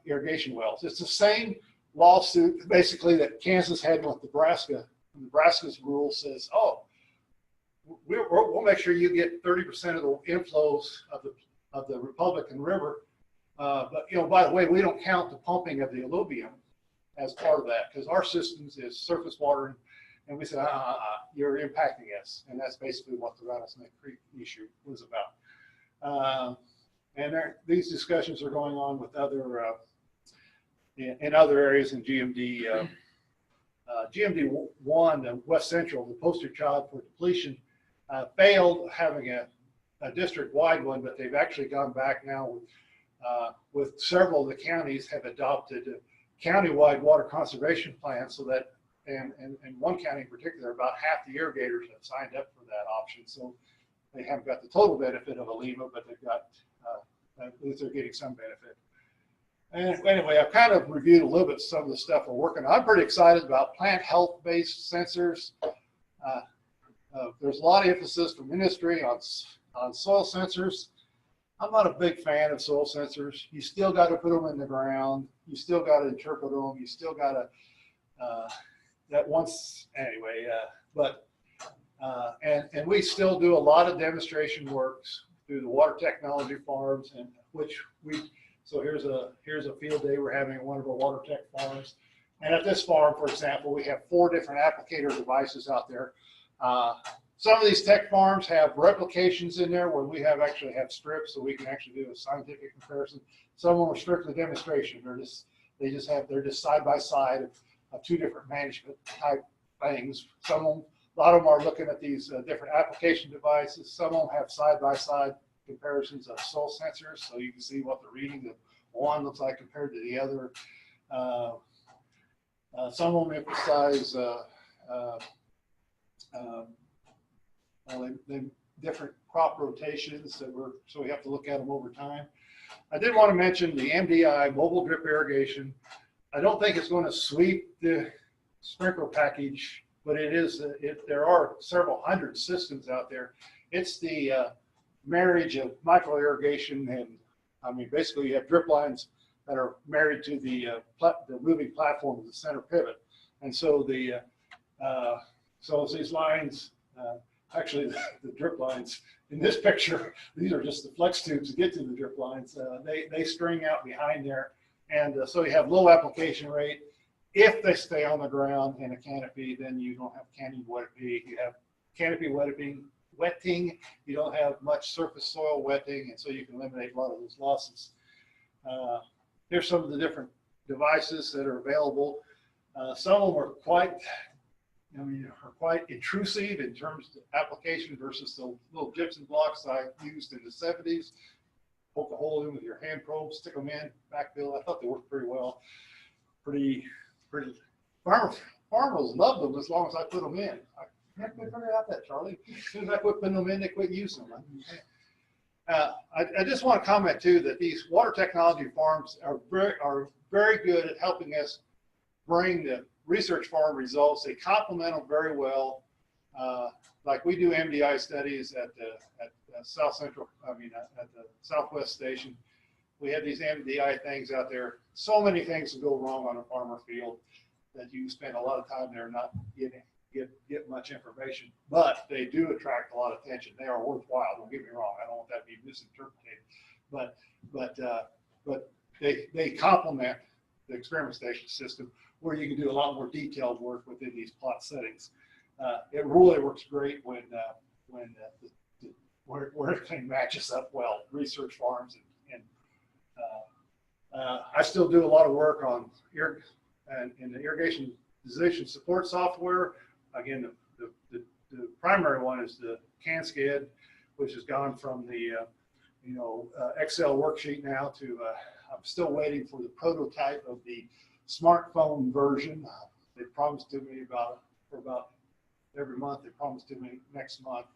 irrigation wells. It's the same lawsuit basically that Kansas had with Nebraska. Nebraska's rule says, oh, we'll make sure you get 30% of the inflows of the Republican River, but by the way, we don't count the pumping of the alluvium as part of that, because our systems is surface water, and we said, you're impacting us, and that's basically what the Rattlesnake Creek issue was about. And these discussions are going on with in other areas in GMD. GMD1, the West Central, the poster child for depletion, failed having a district-wide one, but they've actually gone back now with several of the counties have adopted county-wide water conservation plans, so that, and one county in particular, about half the irrigators have signed up for that option. So they haven't got the total benefit of a LEMA, but they've got, at least they're getting some benefit. And anyway, I've kind of reviewed a little bit some of the stuff we're working on. I'm pretty excited about plant health-based sensors. There's a lot of emphasis from industry on soil sensors. I'm not a big fan of soil sensors. You still got to put them in the ground. You still got to interpret them. You still got to, and we still do a lot of demonstration works through the water technology farms, and so here's a field day we're having at one of our water tech farms. And at this farm, for example, we have 4 different applicator devices out there. Some of these tech farms have replications in there where we actually have strips, so we can actually do a scientific comparison. Some of them are strictly demonstration. They're just side by side of 2 different management type things. A lot of them are looking at these different application devices. Some of them have side by side comparisons of soil sensors, so you can see what the reading of one looks like compared to the other. Some of them emphasize different crop rotations so we have to look at them over time. I did want to mention the MDI mobile drip irrigation. I don't think it's going to sweep the sprinkler package, but there are several hundred systems out there. It's the marriage of micro irrigation, and I mean basically you have drip lines that are married to the moving platform of the center pivot, and so these lines. Actually, the drip lines in this picture, these are just the flex tubes to get to the drip lines. They string out behind there. And so you have low application rate. If they stay on the ground in a canopy, then you don't have canopy wetting. You have canopy wetting. You don't have much surface soil wetting, and so you can eliminate a lot of those losses. Here's some of the different devices that are available. Some of them are quite intrusive in terms of application versus the little gypsum blocks I used in the 70s. Poke a hole in with your hand probe, stick them in, backfill. I thought they worked pretty well. Pretty. Farmers loved them as long as I put them in. I can't figure out that, Charlie. As soon as I quit putting them in, they quit using them. I just want to comment too that these water technology farms are very good at helping us bring the research farm results. They complement them very well. Like we do MDI studies at the Southwest Station. We have these MDI things out there. So many things can go wrong on a farmer field that you spend a lot of time there not get much information, but they do attract a lot of attention. They are worthwhile. Don't get me wrong. I don't want that to be misinterpreted, but they complement the experimentation system where you can do a lot more detailed work within these plot settings. It really works great when everything matches up well. Research farms and I still do a lot of work on in the irrigation decision support software. Again, the primary one is the CanSkid, which has gone from the Excel worksheet now to I'm still waiting for the prototype of the smartphone version. They promised to me about every month. They promised to me next month.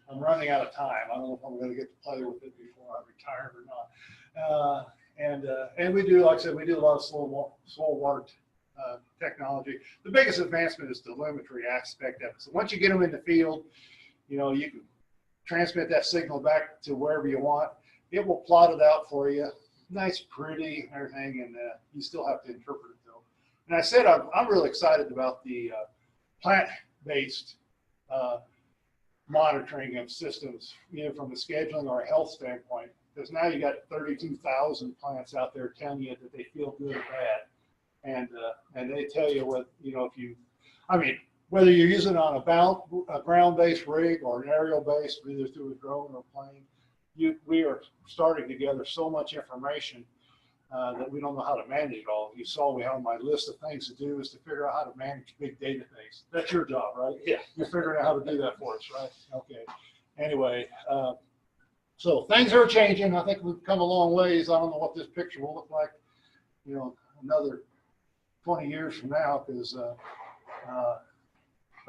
I'm running out of time. I don't know if I'm going to get to play with it before I retire or not. And we do, like I said, we do a lot of soil water technology. The biggest advancement is the telemetry aspect of it. So once you get them in the field, you can transmit that signal back to wherever you want. It will plot it out for you, nice, pretty, and everything, and you still have to interpret it though. And I said I'm really excited about the plant-based monitoring of systems, either from a scheduling or a health standpoint, because now you got 32,000 plants out there telling you that they feel good or bad, and they tell you what whether you're using it on a ground-based rig or an aerial-based, either through a drone or plane. We are starting to gather so much information that we don't know how to manage it all. You saw we have on my list of things to do is to figure out how to manage big database. That's your job, right? Yeah. You're figuring out how to do that for us, right? Okay. Anyway, so things are changing. I think we've come a long ways. I don't know what this picture will look like, another 20 years from now, because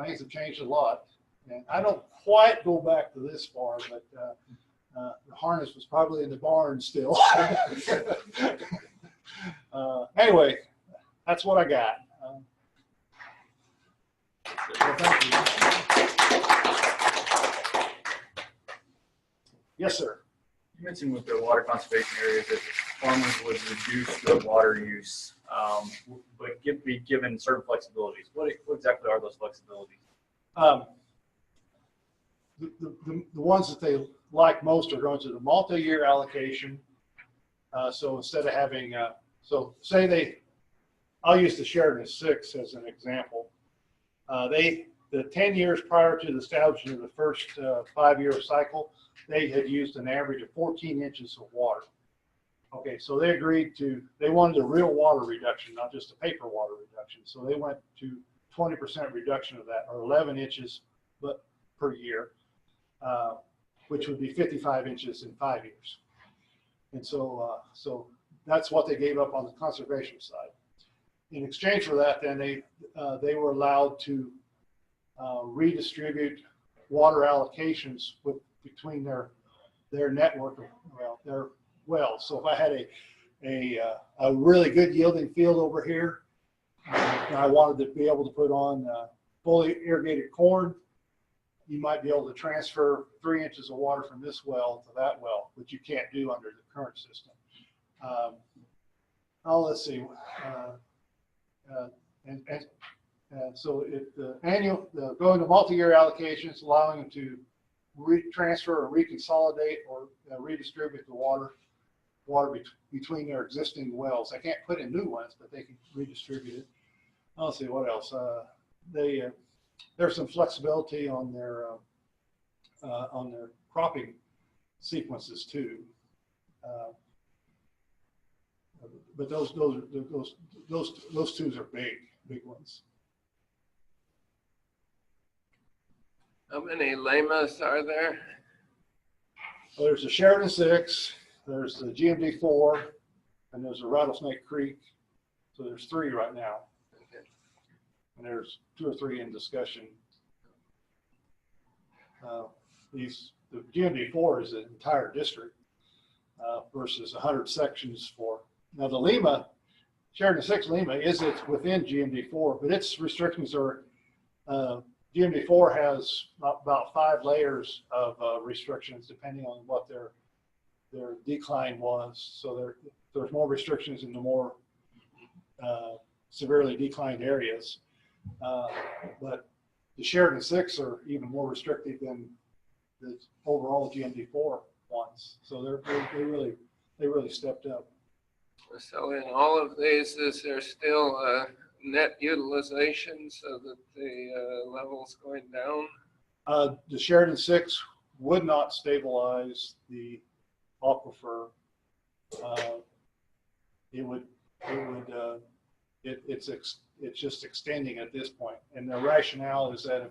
things have changed a lot. And I don't quite go back to this far, but The harness was probably in the barn still. Anyway, that's what I got. Well, thank you. Yes, sir. You mentioned with the water conservation areas that farmers would reduce their water use, but be given certain flexibilities. What exactly are those flexibilities? The ones that they like most are going to the multi-year allocation. So instead of having, so say I'll use the Sheridan 6 as an example. The 10 years prior to the establishment of the first 5-year cycle, they had used an average of 14 inches of water. Okay, so they wanted a real water reduction, not just a paper water reduction. So they went to 20% reduction of that, or 11 inches per year, which would be 55 inches in 5 years. And so, so that's what they gave up on the conservation side. In exchange for that, then they were allowed to redistribute water allocations between their network of their wells. So if I had a really good yielding field over here, and I wanted to be able to put on fully irrigated corn, you might be able to transfer 3 inches of water from this well to that well, which you can't do under the current system. Let's see. So going to multi-year allocations, allowing them to transfer or reconsolidate or redistribute the water between their existing wells. They can't put in new ones, but they can redistribute it. Let's see what else. There's some flexibility on their cropping sequences too. But those two are big ones. How many LAMAs are there? Well, there's the Sheridan 6, there's the GMD 4, and there's a Rattlesnake Creek. So there's 3 right now. Okay. And there's 2 or 3 in discussion. The GMD 4 is an entire district versus 100 sections for. Now the Lima, Sheridan 6 Lima is within GMD 4, but its restrictions are, GMD 4 has about 5 layers of restrictions depending on what their decline was. So there's more restrictions in the more severely declined areas. But the Sheridan 6 are even more restrictive than the overall GMD 4 ones. So they really stepped up. So in all of these, is there still net utilization so that the level's going down? The Sheridan 6 would not stabilize the aquifer. It's just extending at this point. And the rationale is that,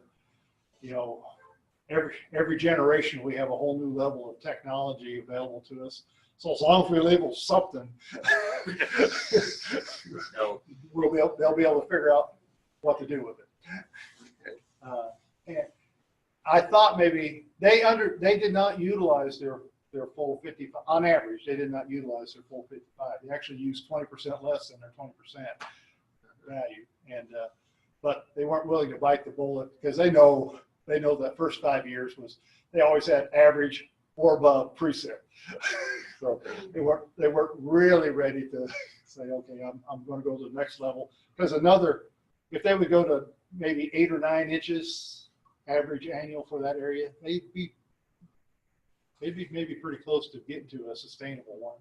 every generation we have a whole new level of technology available to us. So as long as we label something, they'll be able to figure out what to do with it. And I thought maybe they did not utilize their full 55. On average, they did not utilize their full 55. They actually used 20% less than their 20% value. And but they weren't willing to bite the bullet because they know that first 5 years they always had average or above precip. So they weren't really ready to say, okay, I'm going to go to the next level. Because if they would go to maybe 8 or 9 inches average annual for that area, they'd be maybe pretty close to getting to a sustainable one.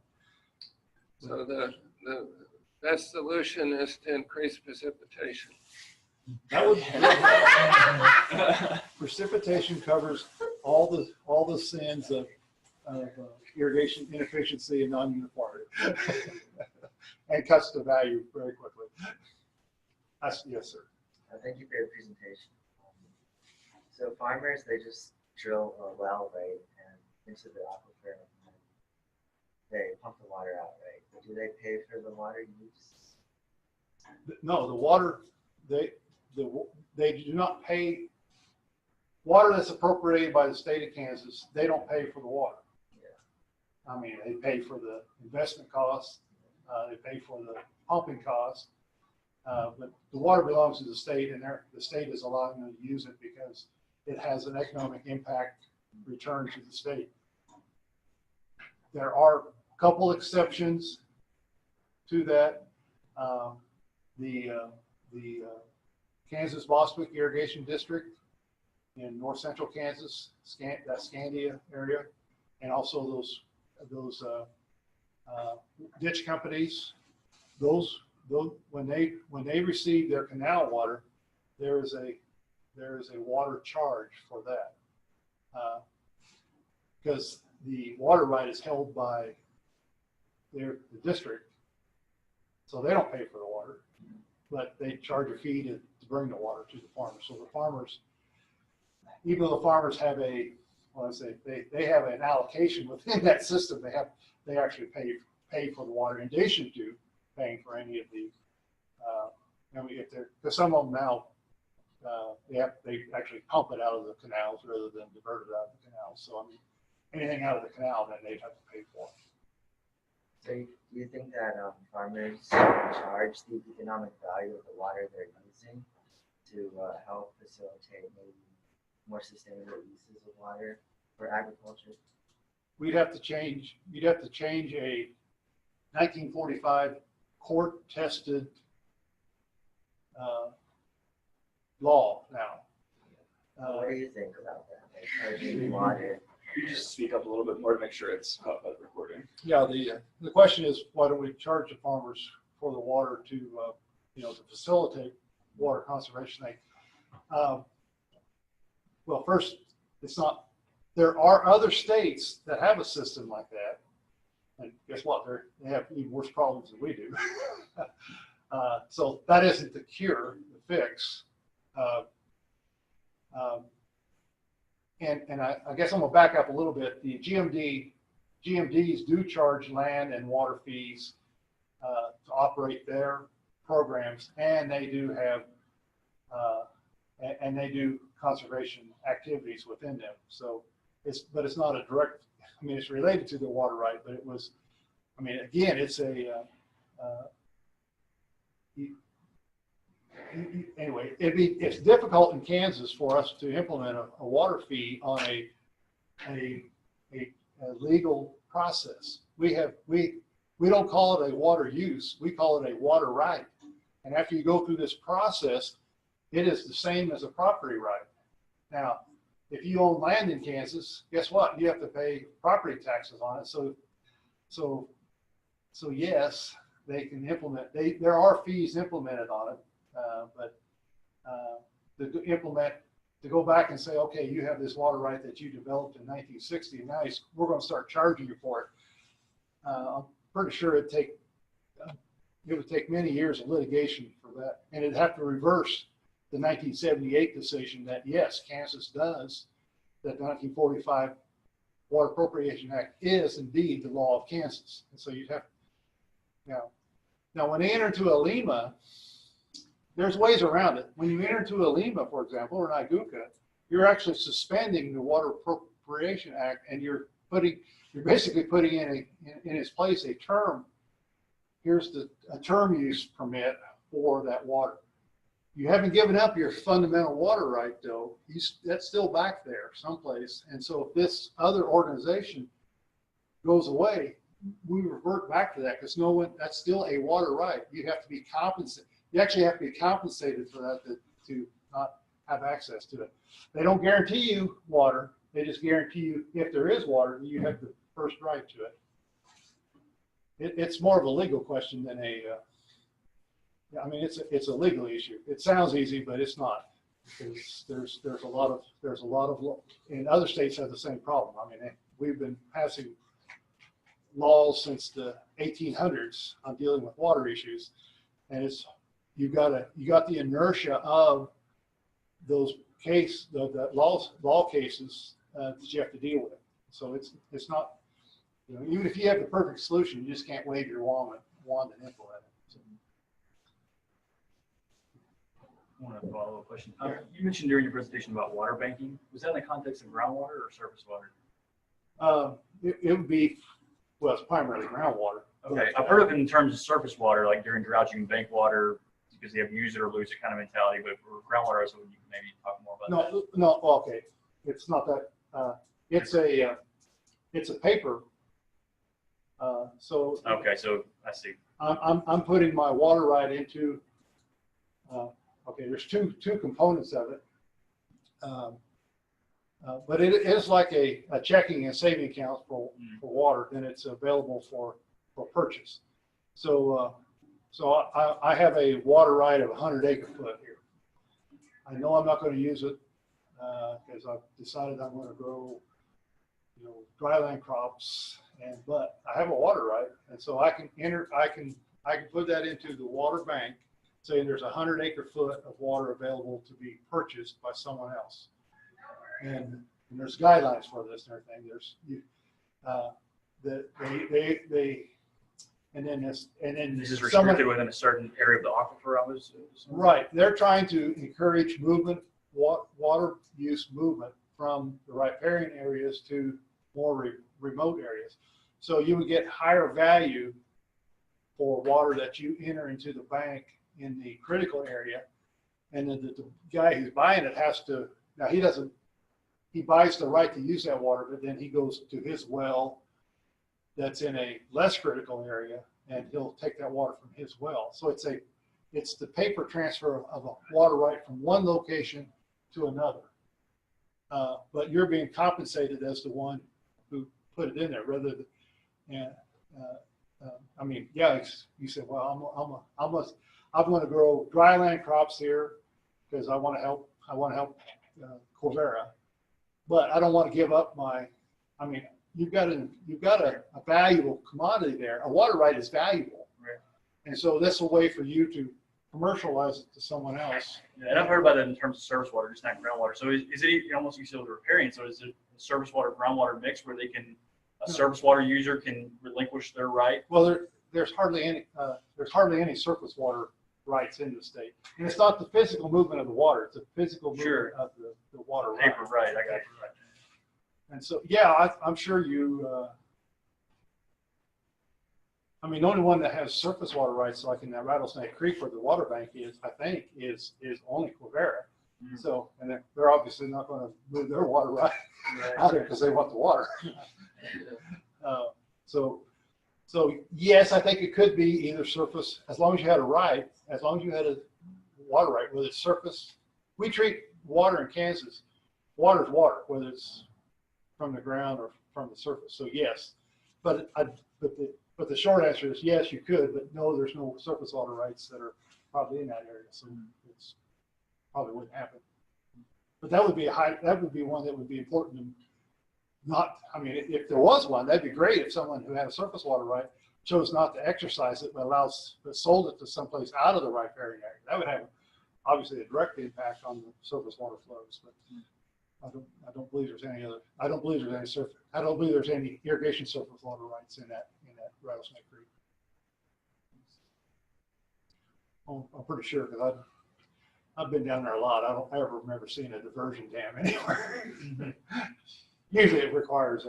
So the best solution is to increase precipitation. That would precipitation covers all the sins of irrigation inefficiency and non-uniformity, and cuts the value very quickly. Yes, sir. Thank you for your presentation. So farmers, they just drill a well, right, and into the aquifer, and they pump the water out, right? But do they pay for the water use? No, the water, they do not pay. Water that's appropriated by the state of Kansas, they don't pay for the water. I mean, they pay for the investment costs, they pay for the pumping costs, but the water belongs to the state, and the state is allowing them to use it because it has an economic impact return to the state. There are a couple exceptions to that. The Kansas Bostwick Irrigation District in north central Kansas, that Scandia area, and also those ditch companies. Those when they receive their canal water, there is a water charge for that, because the water right is held by the district, so they don't pay for the water, but they charge a fee to bring the water to the farmers. So the farmers, even though the farmers have they have an allocation within that system, they actually pay for the water in addition to paying for any of the because some of them now they actually pump it out of the canals rather than divert it out of the canals. So I mean, anything out of the canal, then they'd have to pay for it. So you think that farmers charge the economic value of the water they're using to help facilitate maybe more sustainable uses of water for agriculture? You'd have to change a 1945 court-tested law now. What do you think about that? Like charging water. You just speak up a little bit more to make sure it's caught by the recording. Yeah, the question is, why don't we charge the farmers for the water to to facilitate water conservation? Well, first, it's not. There are other states that have a system like that, and guess what? They have even worse problems than we do. So that isn't the cure, the fix. And I guess I'm gonna back up a little bit. The GMDs do charge land and water fees to operate their programs, and they do have and they do conservation activities within them. So but it's not a direct. I mean, it's related to the water right, but it was. I mean, again, it's a. Anyway, it's difficult in Kansas for us to implement a water fee on a legal process. We don't call it a water use. We call it a water right. And after you go through this process, it is the same as a property right. Now, if you own land in Kansas, guess what? You have to pay property taxes on it. So yes, they can implement. There are fees implemented on it. But to go back and say, okay, you have this water right that you developed in 1960, and now we're going to start charging you for it. I'm pretty sure it would take many years of litigation for that, and it'd have to reverse the 1978 decision that yes, Kansas does, that the 1945 Water Appropriation Act is indeed the law of Kansas, and so you'd have now when they enter into a LEMA. There's ways around it. When you enter into a LEMA, for example, or an IGUCA, you're actually suspending the Water Appropriation Act, and you're basically putting in its place a term. Here's a term use permit for that water. You haven't given up your fundamental water right, though. That's still back there someplace. And so if this other organization goes away, we revert back to that because that's still a water right. You have to be compensated. You actually have to be compensated for that to not have access to it. They don't guarantee you water. They just guarantee you if there is water, you have the first right to it. It's more of a legal question than I mean, it's a legal issue. It sounds easy, but it's not. Because there's a lot of and other states have the same problem. I mean, we've been passing laws since the 1800s on dealing with water issues, and you got the inertia of those law cases that you have to deal with. So it's not, even if you have the perfect solution, you just can't wave your wand and implement it. So. I want to follow up question. You mentioned during your presentation about water banking. Was that in the context of groundwater or surface water? It would be Well, it's primarily groundwater. Okay, I've heard of it in terms of surface water, like during droughts, you can bank water because they have use it or lose it kind of mentality, but for groundwater, so you can maybe talk more about that. No, okay, it's not that, it's a paper. So. Okay, so I see. I'm putting my water right into, okay, there's two components of it. But it is like a checking and saving account for water, and it's available for purchase. So, I have a water right of 100 acre-foot here. I know I'm not going to use it because I've decided I'm going to grow, dryland crops, but I have a water right, and so I can put that into the water bank, saying there's 100 acre-foot of water available to be purchased by someone else. And there's guidelines for this and everything. This is restricted within a certain area of the aquifer. Right. They're trying to encourage movement, water use movement from the riparian areas to more remote areas. So you would get higher value for water that you enter into the bank in the critical area, and then the guy who's buying it has to. Now he buys the right to use that water, but then he goes to his well that's in a less critical area, and he'll take that water from his well. So it's the paper transfer of a water right from one location to another. But you're being compensated as the one who put it in there, rather than. And I mean, yeah, you said, well, I'm going to grow dryland crops here because I want to help Corvera. But I don't want to give up I mean, you've got a valuable commodity there. A water right is valuable. Right. And so that's a way for you to commercialize it to someone else. Yeah, and I've heard about that in terms of surface water, just not groundwater. So is it almost you said with riparian? So is it a surface water groundwater mix where a surface water user can relinquish their right? Well, there's hardly any surface water rights in the state, and it's not the physical movement of the water; it's the physical movement of the water. Paper, right? I got you. Right. And so, yeah, I'm sure you. I mean, the only one that has surface water rights, like in that Rattlesnake Creek where the water bank is, I think, is only Corvera. Mm-hmm. So, and they're obviously not going to move their water right out there because they want the water. So yes, I think it could be either surface, as long as you had a right, as long as you had a water right, whether it's surface. We treat water in Kansas, water is water, whether it's from the ground or from the surface. So yes, but the short answer is yes, you could, but no, there's no surface water rights that are probably in that area, so it's probably wouldn't happen. But that would be one that would be important to not. I mean, if there was one, that'd be great. If someone who had a surface water right chose not to exercise it, but sold it to someplace out of the riparian area, that would have obviously a direct impact on the surface water flows. But I don't believe there's any other. I don't believe there's any irrigation surface water rights in that Rattlesnake Creek. I'm pretty sure because I've been down there a lot. I don't ever remember seeing a diversion dam anywhere. Usually it requires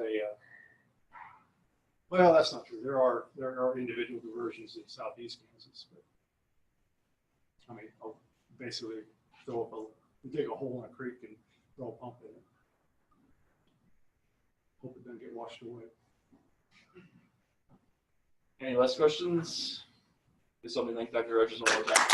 well, that's not true. There are individual diversions in southeast Kansas, but I mean, I'll basically dig a hole in a creek and throw a pump in it. Hope it doesn't get washed away. Any last questions? Please help me thank Dr. Rogers one more time.